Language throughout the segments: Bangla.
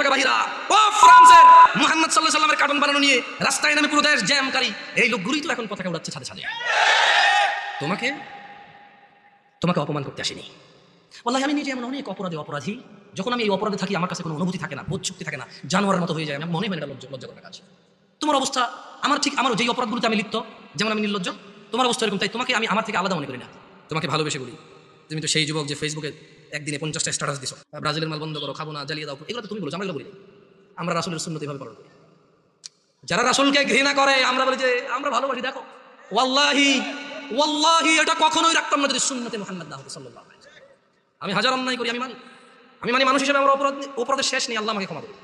ঢাকা বাহিরা, ও ফ্রান্সের মুহাম্মদ সাল্লাল্লাহু আলাইহি ওয়াসাল্লামের কার্টুন বানানো নিয়ে রাস্তায় নামে পুরো দেশ জ্যামকারী এই লোকগুলোই তো এখন পতাকা উড়াচ্ছে ছাদে ছাদে। তোমাকে তোমাকে অপমান করতে আসেনি। ওয়াল্লাহি আমি নিজে এমন অনেক অপরাধী, যখন আমি এই অপরাধে থাকি আমার কাছে কোনো অনুভূতি থাকে না, বোধ শক্তি থাকে না, জানোয়ারের মতো হয়ে যায়। আমার মনে হয় এটা লজ্জা করার কাজ। তোমার অবস্থা আমার ঠিক, আমার যেই অপরাধগুলোতে আমি লিপ্ত, যেমন আমি নির্লজ্জ, তোমার অবস্থা এরকম। তাই তোমাকে আমি আমার থেকে আলাদা মনে করি না, তোমাকে ভালোবেসে বলি। তুমি তো সেই যুবক যে ফেসবুকে একদিনে 50টা স্ট্যাটাস দিছো, ব্রাজিলের মাল বন্ধ করো, খাবো না, জ্বালিয়ে দাও, এগুলো তো তুমি বলছো, আমরা এগুলো বলি। আমরা রাসূলের সুন্নাত এভাবে পালন করি। যারা রাসূলকে ঘৃণা করে আমরা বলি যে আমরা ভালোবাসি। দেখো ওয়াল্লাহি ওয়াল্লাহি এটা কখনোই রাখতাম না যদি সুন্নতে মুহাম্মদ না হতো সাল্লাল্লাহু আলাইহি ওয়াসাল্লাম। আমি হাজার অন্যায় করি, আমি মানি মানুষ হিসেবে আমার অপরাধের শেষ নেই, আল্লাহ আমাকে ক্ষমা করবে।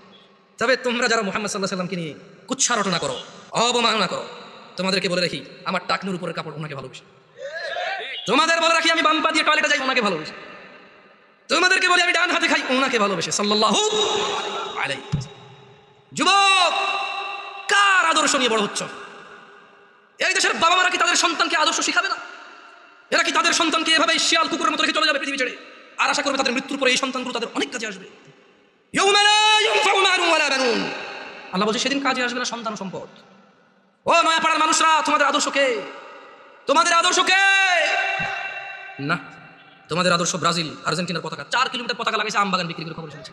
তবে তোমরা যারা মুহাম্মদ সাল্লাল্লাহু আলাইহি ওয়াসাল্লামকে নিয়ে কুচ্ছা রটনা করো, অবমাননা করো, তোমাদেরকে বলে রাখি আমার টাকনুর উপরের কাপড় ওনাকে ভালোবাসি। তোমাদের বলে রাখি আমি বাম পা দিয়ে টয়লেটে যাই, ওনাকে ভালোবাসি। তোমাদেরকে বলি আমি ডান হাতে খাই, ওনাকে ভালোবাসি সাল্লাল্লাহু আলাইহি ওয়াসাল্লাম। যুবক, কার আদর্শ নিয়ে বড় হচ্ছ? এই দেশের বাবা মারা কি তাদের সন্তানকে আদর্শ শিখাবে না? এরা কি তাদের সন্তানকে এভাবে শিয়াল কুকুরের মতো রেখে চলে যাবে পৃথিবী ছেড়ে, আর আশা করবে তাদের মৃত্যুর পরে এই সন্তানগুলো তাদের অনেক কাজে আসবে? আল্লাহ বলছে সেদিন কাজে আসবে না সন্তান ও সম্পদ। ও নয়াপাড়ার মানুষরা, তোমাদের আদর্শকে, তোমাদের আদর্শকে না, তোমাদের আদর্শ ব্রাজিল আর্জেন্টিনার পতাকা, 4 কিলোমিটার পতাকা লাগাইছে আম বাগান বিক্রি করে, খবর শুনেছি।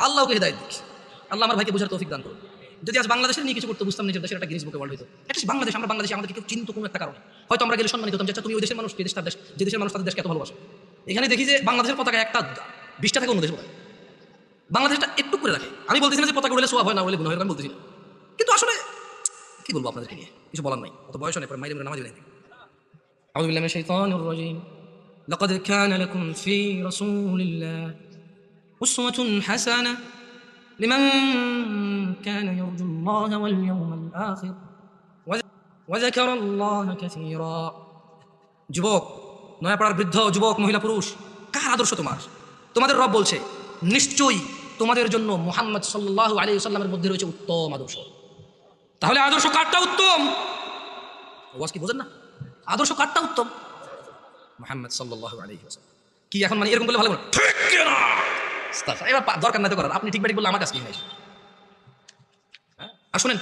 আল্লাহকে হিদায়াত দিক, আল্লাহ আমার ভাইকে বোঝার তৌফিক দান করুন। যদি আজ বাংলাদেশের নিয়ে কিছু করতে বুঝতাম, নিজের দেশের একটা গিনেস বুকে ওয়ার্ল্ড হইতো। একটা বাংলাদেশ, আমরা বাংলাদেশে আমাদেরকে কেউ চিনতো কোনো একটা কারণে, হয়তো আমরা গেলে সম্মানিত হতাম। যে তুমি ওই দেশের মানুষ, যে দেশ তার দেশ, যে দেশের মানুষ তাদের দেশকে এত ভালোবাসে। এখানে দেখি যে বাংলাদেশের পতাকা একটা 20টা থেকে অন্য দেশ বোধ, বাংলাদেশটা একটু করে রাখে। আমি বলতেছি না যে পতাকা উড়লে সোয়াব হয় না, উড়লে গুণ হয়, আমি বলতেছি না। কিন্তু আসলে কি বলবো আপনাদেরকে নিয়ে, কিছু বলার নাই, অত বয়স নেই, পরে মাইরে নামাজ নেই। আউযু বিল্লাহি মিনাশ শাইতানির রাজীম। লাকাদ কানা লাকুম ফি রাসূলিল্লাহ উসওয়াতুন হাসানাহ লিমান কানা ইয়ারজুল্লাহ ওয়াল ইয়াওমাল আখির ওয়া যাকারাল্লাহা কাসীরা। যুবক, নয়াপাড়ার বৃদ্ধ, যুবক, মহিলা, পুরুষ, কার আদর্শ তোমার? তোমাদের রব বলছে নিশ্চয়ই তোমাদের জন্য মুহাম্মদ সাল্লাল্লাহু আলাইহি ওয়াসাল্লামের মধ্যে রয়েছে উত্তম আদর্শ। তাহলে আদর্শ কারটা উত্তম? ওয়াজ কি বোঝেন না? আদর্শ কারটা উত্তম? মুহাম্মদ সাল্লাল্লাহু আলাইহি ওয়াসাল্লাম। কি এখন মানে এরকম বলে ভালো না? ঠিক না, এবার দরকার নাই তো করার, আপনি ঠিক ব্যাঠিক বললে আমার কাছে কি হয়? আর শুনেন,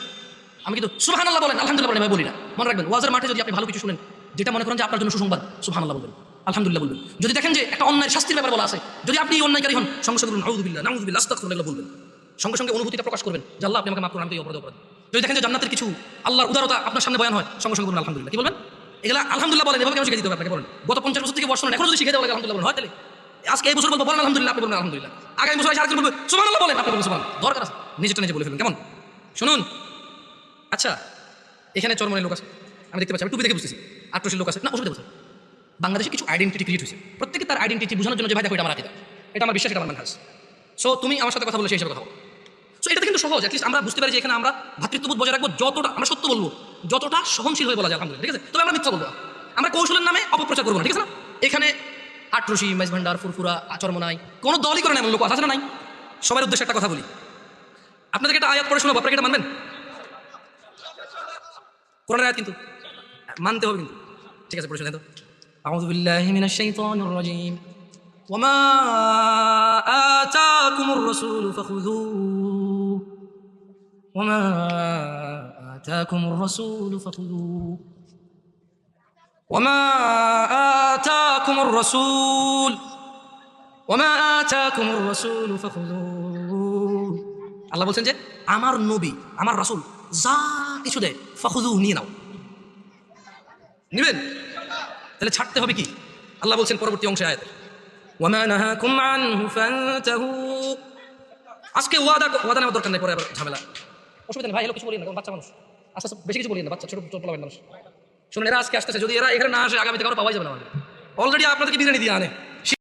আমি কিন্তু সুবহানাল্লাহ বলেন, আলহামদুলিল্লাহ বলেন, আমি বলি না। মনে রাখবেন, ওয়াজের মাঠে যদি আপনি ভালো কিছু শুনেন, যেটা মনে করেন যে আপনার জন্য সুসংবাদ, সুবহানাল্লাহ বলবেন, আলহামদুলিল্লাহ বলবেন। যদি দেখেন যে একটা অন্যায় শাস্তির ব্যাপার বলা আছে, যদি আপনি অন্যায়কারী হন, সঙ্গে সঙ্গে বলুন আউযুবিল্লাহ, নাউযুবিল্লাহ, আস্তাগফিরুল্লাহ বলবেন। সঙ্গে সঙ্গে অনুভূতিটা প্রকাশ করবেন যে আল্লাহ আপনি আমাকে মাফ করুন, আমি তো এই অপরাধী। যদি দেখেন যে জান্নাতের কিছু, আল্লাহর উদারতা আপনার সামনে বয়ান হয়, সঙ্গে সঙ্গে বলুন আলহামদুলিল্লাহ। কি বলবেন? এগুলা আলহামদুলিল্লাহ বলেন, এভাবে কেন শিখে দিতে হবে আপনাকে? বলেন গত 50 বছর থেকে বর্ষণ এখন যদি শিখে দেওয়া লাগে আলহামদুলিল্লাহ বলেন, হয় তাহলে আজকে এই বছর বলবো বলেন আলহামদুলিল্লাহ, আপনি বলবেন আলহামদুলিল্লাহ। আগামী বছর এসে আরেকজন বলবে সুবহানাল্লাহ বলেন, আপনি বলবেন সুবহানাল্লাহ। দরকার আছে নিজেরটা নিজে বলে ফেলুন, কেমন? শুনুন, আচ্ছা এখানে চরমনের লোক আছে, আমি দেখতে পাচ্ছি, আমি টুপি দেখে বুঝতেছি আট্রসির লোক আছে না, অসুবিধা কোথায়? বাংলাদেশে কিছু আইডেন্টিটি ক্রিয়েট হয়েছে, প্রত্যেকে তার আইডেন্টিটি বোঝানোর জন্য যে ভাই দেখো এটা আমার আকিদা, এটা আমার বিশ্বাস, এটা আমার মানহাজ। সো তুমি আমার সাথে কথা বলে সেই হিসাবে কথা বলো। সো এটা কিন্তু সহজ, অ্যাটলিস্ট আমরা বুঝতে পারি যে এখানে আমরা ভাতৃত্ববোধ বজায় রাখবো, যতটা আমরা সত্য বলবো, যতটা সহনশীল হয়ে বলা যায় আলহামদুলিল্লাহ, ঠিক আছে? তবে আমরা মিথ্যা বলবো, আমরা কৌশলের নামে অপপ্রচার করবো না, ঠিক আছে না? এখানে আট্রসি, মাইজ ভান্ডার, ফুরফুরা, আচরমনাই কোনো দলই করে না এমন লোক আছে না? নাই। সবার উদ্দেশ্যে একটা কথা বলি, আপনাদেরকে একটা আয়াত পড়ে শোনাবো, আপনারা এটা মানবেন? কোরআনের আয়াত কিন্তু মানতে হবে কিন্তু, ঠিক আছে? পড়ে শুনে তো। আউযু বিল্লাহি মিনাশ শাইতানির রাজীম। ওয়ামা আতাকুমুর রাসূলু ফাখুযুহু ওয়ামা আতাকুমুর রাসূলু ফাখুযুহু ওয়ামা আতাকুমুর রাসূলু ফাখুযুহু। আল্লাহ বলছেন যে আমার নবী, আমার রাসূল যা কিছু দেয় ফাখুযুহু, নিয়ে নাও। নিবেন? তাহলে ছাড়তে হবে কি? আল্লাহ বলছেন পরবর্তী অংশে আয়াতে, ওয়ামা নাহাকুম আনহু ফান্তাহু। আজকে ওয়াদা নেওয়ার দরকার নেই, পরে আবার ঝামেলা, অসুবিধা নেই ভাই, এলো কিছু বলি না, কারণ বাচ্চা মানুষ, আস্তে আস্তে বেশি কিছু বলি না, বাচ্চা ছোট ছোট মানুষ। শুনুন, এরা আজকে আসতেছে, যদি এরা এখানে না আসে আগামীতে কারো পাওয়াই যাবে না। অলরেডি আপনাদেরকে বিরিয়ানি দিয়ে আনে,